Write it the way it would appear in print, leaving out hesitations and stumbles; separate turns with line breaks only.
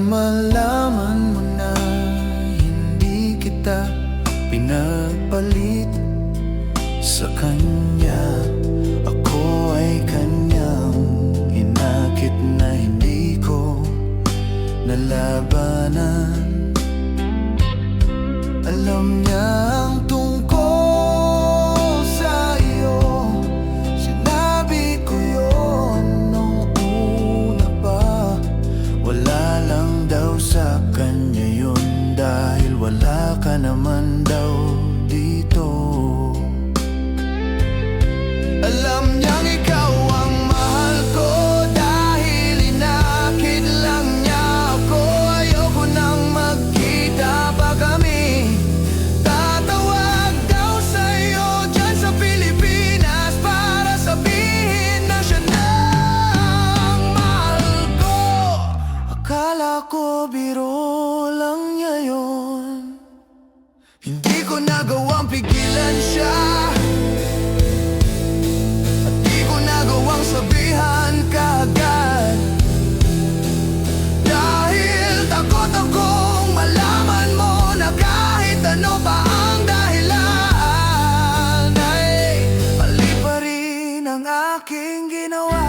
malaman mo na hindi kita pinagpalit sa kanya. Ako ay kanyang inakit na hindi ko nalabanan. Alam niya ang tungkol sa iyo, sinabi ko yun nung una pa. Wala lang daw sa kanya yun dahil wala ka naman daw dito. Alam niyang ikaw ang mahal ko dahil inakit lang niya ako. Ayoko nang magkita pa kami. Tatawag daw sa'yo dyan sa Pilipinas para sabihin na siya na ang mahal ko. Akala ko biro lang niya yun. Hindi ko nagawang pigilan siya, at di ko nagawang sabihan kaagad, dahil takot akong malaman mo na kahit ano pa ang dahilan ay mali pa rin ang aking ginawa.